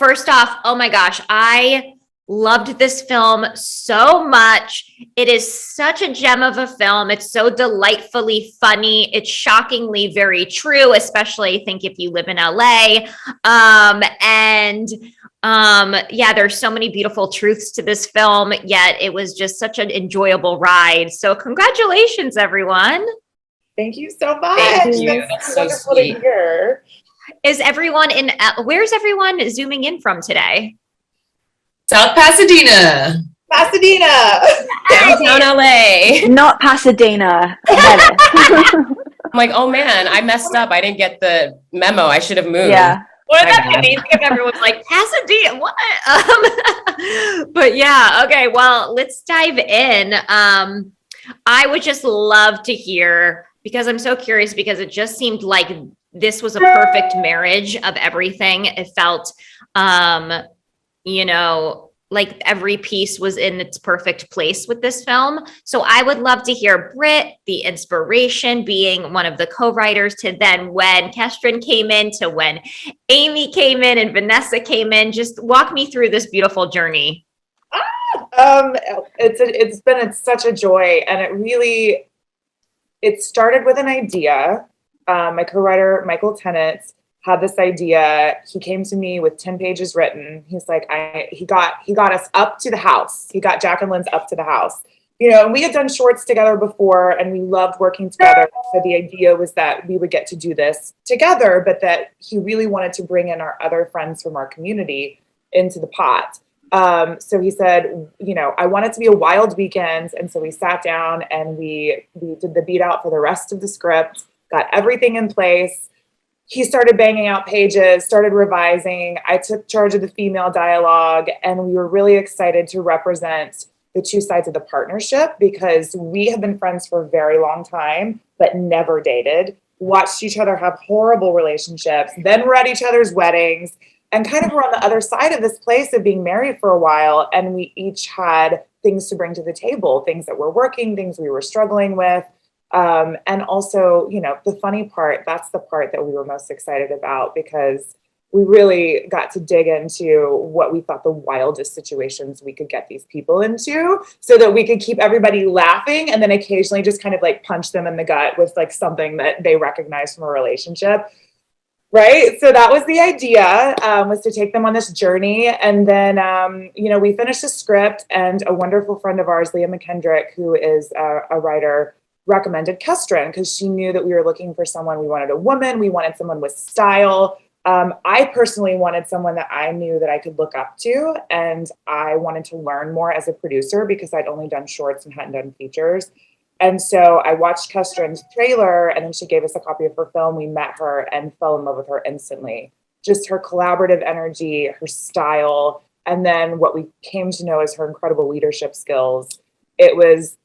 first off, oh my gosh, I loved this film so much. It is such a gem of a film. It's so delightfully funny. It's shockingly very true, especially I think if you live in LA. Yeah, there's so many beautiful truths to this film, yet it was just such an enjoyable ride. So congratulations, everyone. Thank you so much. Thank you. That's so sweet. Is everyone where's everyone zooming in from today? South Pasadena. Downtown LA. Not Pasadena. I'm like, oh man, I messed up. I didn't get the memo. I should have moved. Yeah. Wouldn't that be amazing if everyone's like, Pasadena, what? But yeah, okay, well, let's dive in. I would just love to hear, because I'm so curious, because it just seemed like this was a perfect marriage of everything. It felt, like every piece was in its perfect place with this film. So I would love to hear Britt, the inspiration, being one of the co-writers, to then when Kestrin came in, to when Amy came in and Vanessa came in. Just walk me through this beautiful journey. It's such a joy, and it started with an idea. My co-writer Michael Tennant had this idea. He came to me with 10 pages written. He's like, he got us up to the house. He got Jack and Lynn's up to the house. And we had done shorts together before, and we loved working together. So the idea was that we would get to do this together, but that he really wanted to bring in our other friends from our community into the pot. So he said, I want it to be a wild weekend. And so we sat down and we did the beat out for the rest of the script, got everything in place. He started banging out pages, started revising. I took charge of the female dialogue, and we were really excited to represent the two sides of the partnership, because we have been friends for a very long time, but never dated, watched each other have horrible relationships, then were at each other's weddings, and kind of were on the other side of this place of being married for a while. And we each had things to bring to the table, things that were working, things we were struggling with. And also, the funny part, that's the part that we were most excited about, because we really got to dig into what we thought the wildest situations we could get these people into, so that we could keep everybody laughing, and then occasionally just kind of like punch them in the gut with like something that they recognize from a relationship. Right. So that was the idea, was to take them on this journey. And then, we finished the script, and a wonderful friend of ours, Leah McKendrick, who is a writer, recommended Kestrin, because she knew that we were looking for someone. We wanted a woman. We wanted someone with style. I personally wanted someone that I knew that I could look up to, and I wanted to learn more as a producer, because I'd only done shorts and hadn't done features. And so I watched Kestrin's trailer, and then she gave us a copy of her film. We met her and fell in love with her instantly. Just her collaborative energy, her style, and then what we came to know as her incredible leadership skills.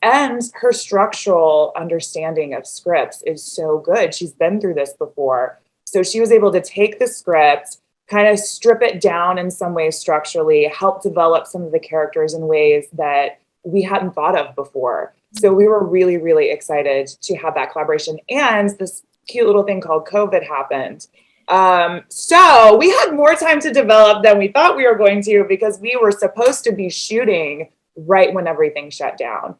And her structural understanding of scripts is so good. She's been through this before. So she was able to take the script, kind of strip it down in some ways structurally, help develop some of the characters in ways that we hadn't thought of before. So we were really, really excited to have that collaboration. And this cute little thing called COVID happened. So we had more time to develop than we thought we were going to, because we were supposed to be shooting right when everything shut down.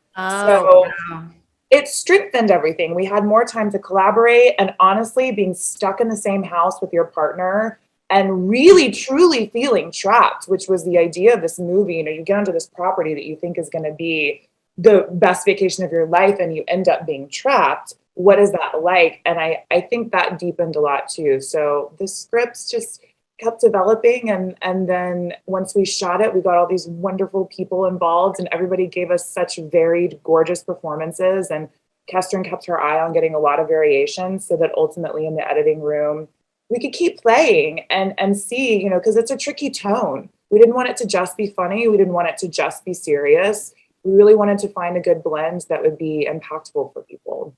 It strengthened everything. We had more time to collaborate, and honestly, being stuck in the same house with your partner and really truly feeling trapped, which was the idea of this movie. You get onto this property that you think is going to be the best vacation of your life, and you end up being trapped. What is that like? And I think that deepened a lot too. So the scripts just kept developing, and then once we shot it, we got all these wonderful people involved, and everybody gave us such varied, gorgeous performances. And Kestrin kept her eye on getting a lot of variation, so that ultimately in the editing room we could keep playing and see, because it's a tricky tone. We didn't want it to just be funny. We didn't want it to just be serious. We really wanted to find a good blend that would be impactful for people.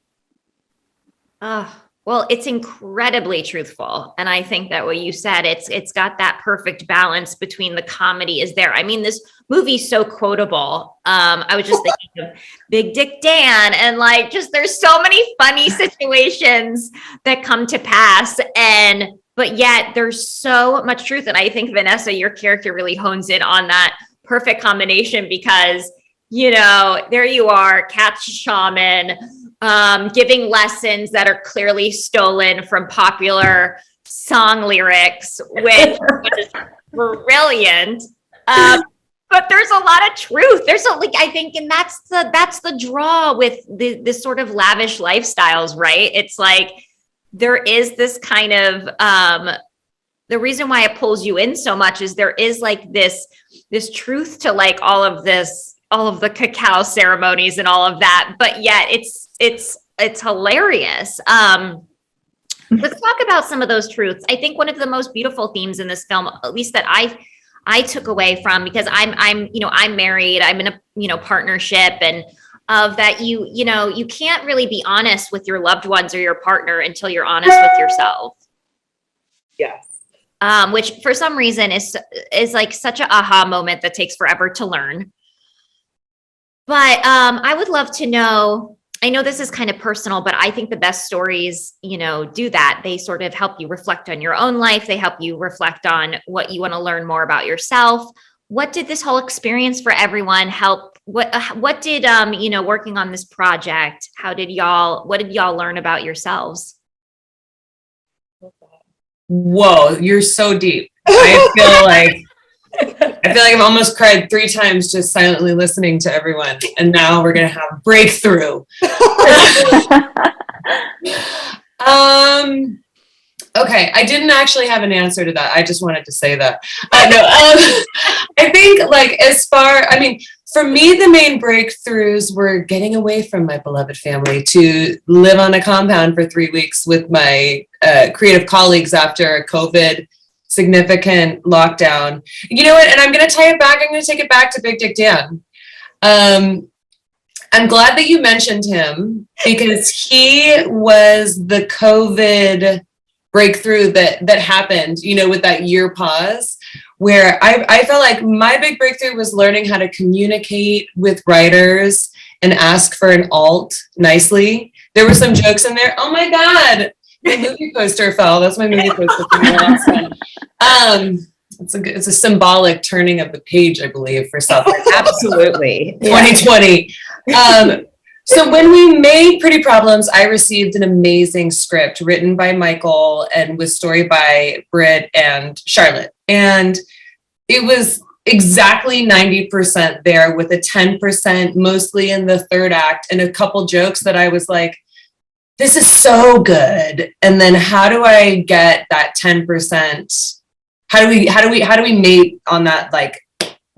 Well, it's incredibly truthful. And I think that what you said, it's got that perfect balance between the comedy is there. I mean, this movie's so quotable. I was just thinking of Big Dick Dan, and like, just there's so many funny situations that come to pass. but yet there's so much truth. And I think Vanessa, your character really hones in on that perfect combination because, you know, there you are, cat's shaman, giving lessons that are clearly stolen from popular song lyrics, which was brilliant. But there's a lot of truth. There's a, like, I think, and that's the draw with this sort of lavish lifestyles, right? It's like, there is this kind of, the reason why it pulls you in so much is there is like this truth to like all of the cacao ceremonies and all of that, but yet it's hilarious. Let's talk about some of those truths. I think one of the most beautiful themes in this film, at least that I took away from, because I'm married, I'm in a, partnership, and of that, you can't really be honest with your loved ones or your partner until you're honest with yourself. Yes. Which for some reason is like such a aha moment that takes forever to learn. But I would love to know, I know this is kind of personal, but I think the best stories, do that. They sort of help you reflect on your own life. They help you reflect on what you want to learn more about yourself. What did this whole experience for everyone help? What did, working on this project, what did y'all learn about yourselves? Whoa, you're so deep. I feel like I've almost cried 3 times just silently listening to everyone. And now we're gonna have breakthrough. Okay, I didn't actually have an answer to that. I just wanted to say that. I think for me, the main breakthroughs were getting away from my beloved family to live on a compound for 3 weeks with my creative colleagues after a COVID significant lockdown. You know what? And I'm going to tie it back. I'm going to take it back to Big Dick Dan. I'm glad that you mentioned him because he was the COVID breakthrough that happened, with that year pause, where I felt like my big breakthrough was learning how to communicate with writers and ask for an alt nicely. There were some jokes in there. Oh my God, my movie poster fell. That's my movie poster from the last one. It's a symbolic turning of the page, I believe, for stuff. Absolutely. 2020. So when we made Pretty Problems, I received an amazing script written by Michael and with story by Britt and Charlotte. And it was exactly 90% there with a 10% mostly in the third act and a couple jokes that I was like, this is so good. And then how do I get that 10%? How do we mate on that like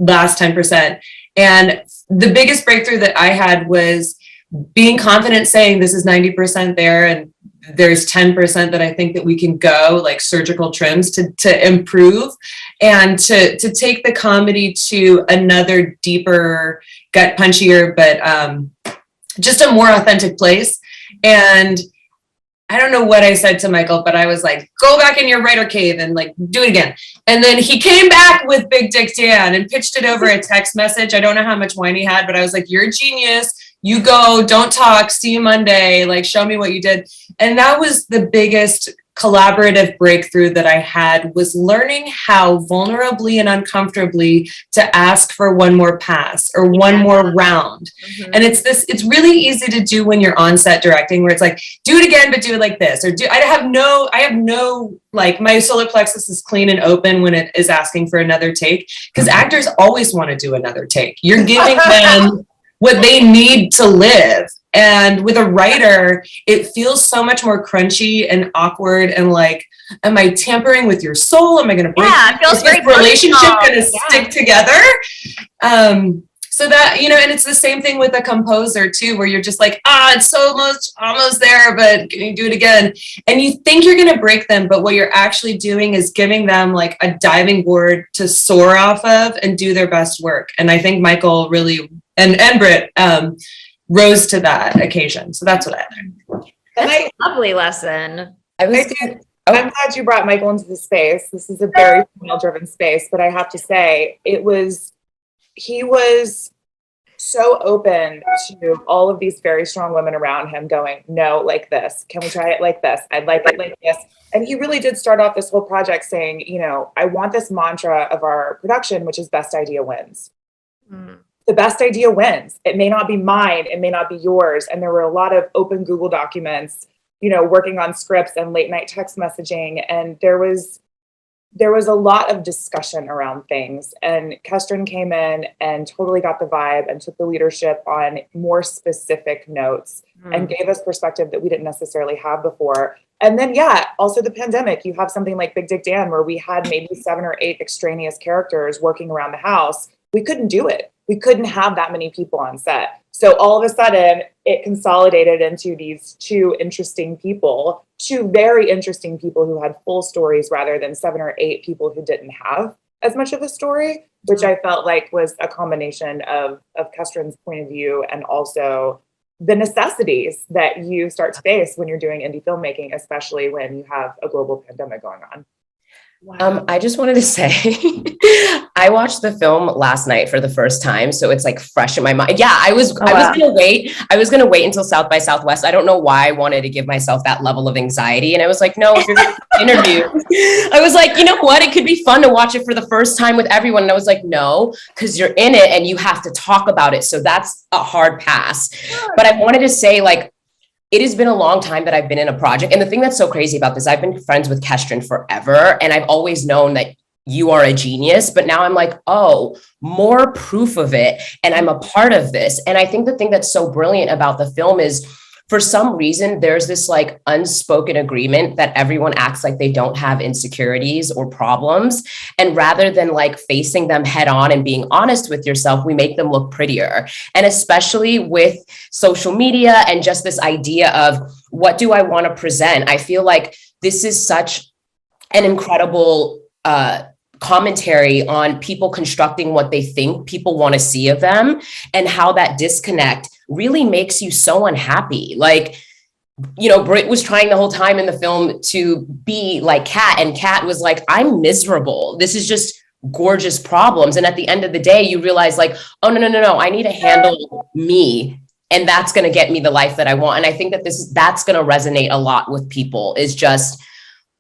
last 10%? And the biggest breakthrough that I had was being confident saying this is 90% there and there's 10% that I think that we can go like surgical trims to improve and to take the comedy to another deeper, gut punchier, but just a more authentic place. And I don't know what I said to Michael, but I was like, go back in your writer cave and like do it again. And then he came back with Big Dick Dan and pitched it over a text message. I don't know how much wine he had, but I was like, you're a genius. You go, don't talk, see you Monday, like show me what you did. And that was the biggest collaborative breakthrough that I had, was learning how vulnerably and uncomfortably to ask for one more pass or one more round. Mm-hmm. And it's really easy to do when you're on set directing, where it's like, do it again, but do it like this, or I have no, like my solar plexus is clean and open when it is asking for another take, because actors always want to do another take. You're giving them what they need to live. And with a writer, it feels so much more crunchy and awkward and like, am I tampering with your soul? Am I going to break? Yeah, it feels very relationship going to stick together? So that, and it's the same thing with a composer too, where you're just like, it's so almost there, but can you do it again? And you think you're going to break them, but what you're actually doing is giving them like a diving board to soar off of and do their best work. And I think Michael really, and Britt, rose to that occasion. So that's what I learned. That's a lovely lesson. I'm glad you brought Michael into the space. This is a very female-driven space, but I have to say, he was so open to all of these very strong women around him going, no, like this. Can we try it like this? I'd like it like this. And he really did start off this whole project saying, you know, I want this mantra of our production, which is best idea wins. The best idea wins. It may not be mine. It may not be yours. And there were a lot of open Google documents, you know, working on scripts and late night text messaging. And there was a lot of discussion around things, and Kestrin came in and totally got the vibe and took the leadership on more specific notes and gave us perspective that we didn't necessarily have before. And then, yeah, also the pandemic, you have something like Big Dick Dan where we had maybe 7 or 8 extraneous characters working around the house. We couldn't do it. We couldn't have that many people on set. So all of a sudden it consolidated into these 2 interesting people, 2 very interesting people who had full stories rather than 7 or 8 people who didn't have as much of a story, which I felt like was a combination of Kestrin's point of view and also the necessities that you start to face when you're doing indie filmmaking, especially when you have a global pandemic going on. Wow. I just wanted to say, I watched the film last night for the first time, so it's like fresh in my mind. Yeah, I was gonna wait. I was gonna wait until South by Southwest. I don't know why I wanted to give myself that level of anxiety, and I was like, no, if you're gonna interview, I was like, you know what? It could be fun to watch it for the first time with everyone. And I was like, no, because you're in it and you have to talk about it. So that's a hard pass. But I wanted to say, like, it has been a long time that I've been in a project. And the thing that's so crazy about this, I've been friends with Kestrin forever. And I've always known that you are a genius, but now I'm like, oh, more proof of it. And I'm a part of this. And I think the thing that's so brilliant about the film is, for some reason, there's this like unspoken agreement that everyone acts like they don't have insecurities or problems. And rather than like facing them head on and being honest with yourself, we make them look prettier. And especially with social media and just this idea of what do I want to present? I feel like this is such an incredible commentary on people constructing what they think people want to see of them, and how that disconnect really makes you so unhappy. Like, you know, Britt was trying the whole time in the film to be like Kat, and Kat was like, I'm miserable. This is just gorgeous problems. And at the end of the day, you realize like, oh, no, I need to handle me. And that's going to get me the life that I want. And I think that that's going to resonate a lot with people, is just,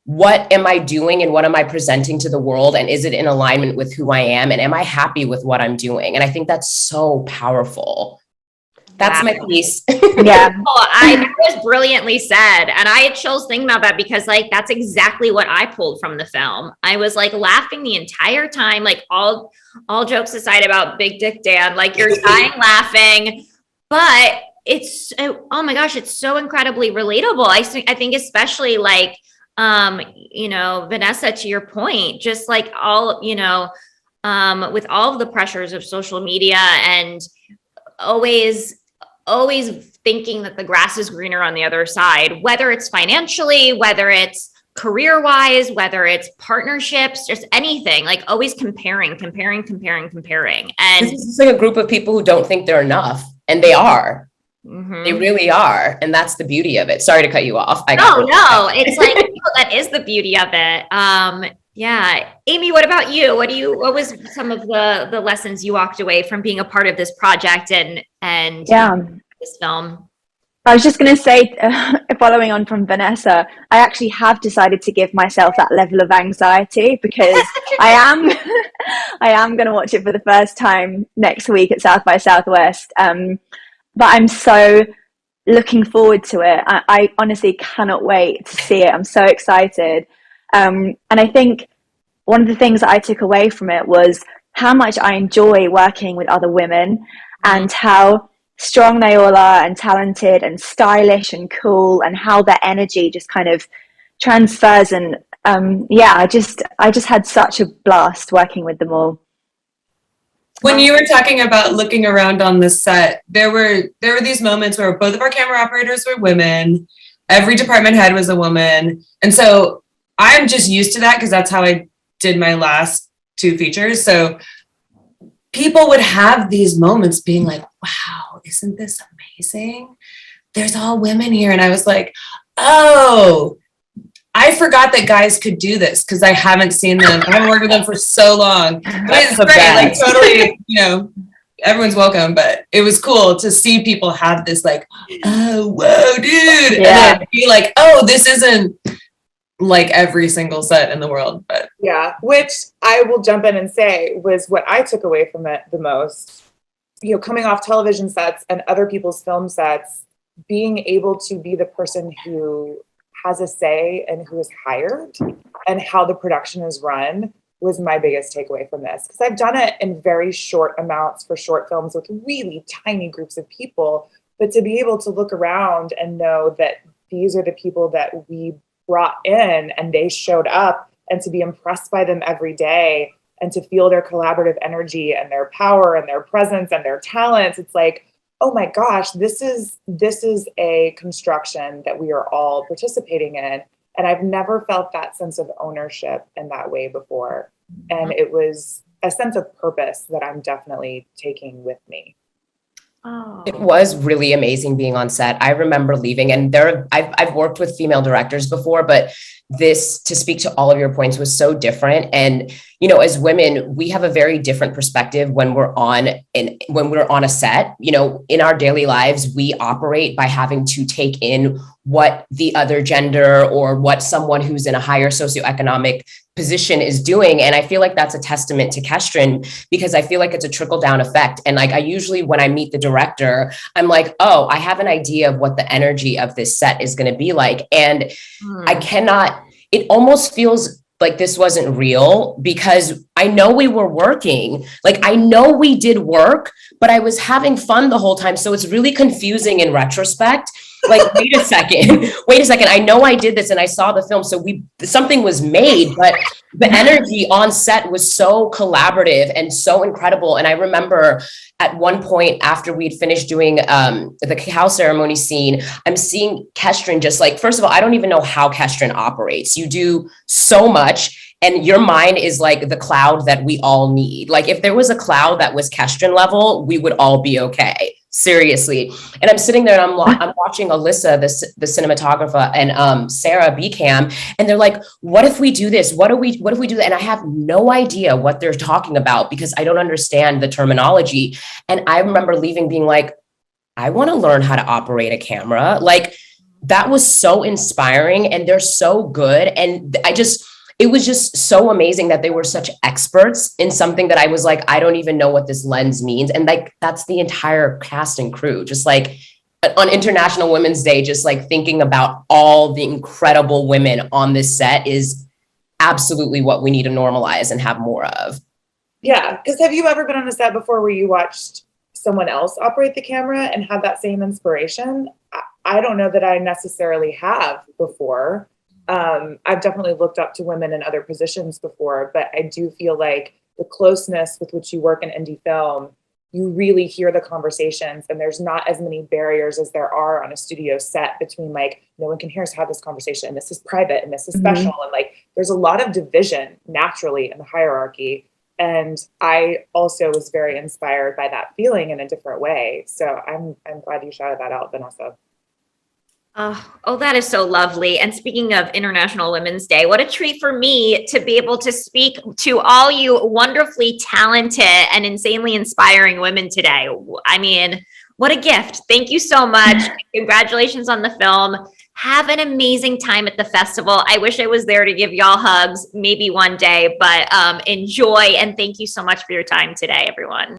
what am I doing and what am I presenting to the world? And is it in alignment with who I am? And am I happy with what I'm doing? And I think that's so powerful. That's my piece. Yeah. That was brilliantly said. And I had chills thinking about that, because like, that's exactly what I pulled from the film. I was like laughing the entire time, like all jokes aside about Big Dick Dan, like you're dying laughing, but it's, oh my gosh, it's so incredibly relatable. I think especially like, you know, Vanessa, to your point, just like all, you know, with all of the pressures of social media and always thinking that the grass is greener on the other side, whether it's financially, whether it's career-wise, whether it's partnerships, just anything, like always comparing. And this is like a group of people who don't think they're enough, and they are. Mm-hmm. They really are. And that's the beauty of it. Sorry to cut you off. No, it's like, that is the beauty of it. Yeah. Amy, what about you? What was some of the lessons you walked away from being a part of this project and this film? I was just going to say, following on from Vanessa, I actually have decided to give myself that level of anxiety, because I am going to watch it for the first time next week at South by Southwest. But I'm so looking forward to it. I honestly cannot wait to see it. I'm so excited. And I think one of the things that I took away from it was how much I enjoy working with other women, and how strong they all are, and talented and stylish and cool, and how their energy just kind of transfers. And I just had such a blast working with them all. When you were talking about looking around on the set, there were these moments where both of our camera operators were women, every department head was a woman. And so I'm just used to that, because that's how I did my last 2 features. So people would have these moments being like, wow, isn't this amazing? There's all women here. And I was like, oh, I forgot that guys could do this, because I haven't seen them. I haven't worked with them for so long. But it's great, like totally, you know, everyone's welcome, but it was cool to see people have this like, oh, whoa, dude. And then be like, oh, this isn't like every single set in the world. But yeah, which I will jump in and say was what I took away from it the most, you know, coming off television sets and other people's film sets, being able to be the person who has a say and who is hired and how the production is run was my biggest takeaway from this. Because I've done it in very short amounts for short films with really tiny groups of people, but to be able to look around and know that these are the people that we brought in and they showed up, and to be impressed by them every day and to feel their collaborative energy and their power and their presence and their talents, it's like, oh my gosh, this is a construction that we are all participating in. And I've never felt that sense of ownership in that way before. And it was a sense of purpose that I'm definitely taking with me. Oh. It was really amazing being on set. I remember leaving, and I've worked with female directors before, but this, to speak to all of your points, was so different. And, you know, as women, we have a very different perspective when we're on a set. You know, in our daily lives, we operate by having to take in what the other gender or what someone who's in a higher socioeconomic position is doing. And I feel like that's a testament to Kestrin, because I feel like it's a trickle down effect. And like, I usually, when I meet the director, I'm like, oh, I have an idea of what the energy of this set is going to be like. And it almost feels like this wasn't real, because I know we were working, like I know we did work, but I was having fun the whole time. So it's really confusing in retrospect. Like, wait a second. I know I did this and I saw the film. So something was made, but the energy on set was so collaborative and so incredible. And I remember at one point after we'd finished doing the cacao ceremony scene, I'm seeing Kestrin just like, first of all, I don't even know how Kestrin operates. You do so much, and your mind is like the cloud that we all need. Like if there was a cloud that was Kestrin level, we would all be okay. Seriously. And I'm sitting there and I'm watching Alyssa, the cinematographer, and Sarah Becam, and they're like, what if we do this? What if we do that? And I have no idea what they're talking about because I don't understand the terminology. And I remember leaving being like, I want to learn how to operate a camera. Like that was so inspiring, and they're so good. And it was just so amazing that they were such experts in something that I was like, I don't even know what this lens means. And like, that's the entire cast and crew, just like on International Women's Day, just like thinking about all the incredible women on this set is absolutely what we need to normalize and have more of. Yeah. Because have you ever been on a set before where you watched someone else operate the camera and had that same inspiration? I don't know that I necessarily have before. I've definitely looked up to women in other positions before, but I do feel like the closeness with which you work in indie film, you really hear the conversations, and there's not as many barriers as there are on a studio set between like, no one can hear us have this conversation, and this is private, and this is special. And like, there's a lot of division naturally in the hierarchy. And I also was very inspired by that feeling in a different way. So I'm glad you shouted that out, Vanessa. Oh, that is so lovely. And speaking of International Women's Day, what a treat for me to be able to speak to all you wonderfully talented and insanely inspiring women today. I mean, what a gift. Thank you so much. Congratulations on the film. Have an amazing time at the festival. I wish I was there to give y'all hugs, maybe one day, but enjoy. And thank you so much for your time today, everyone.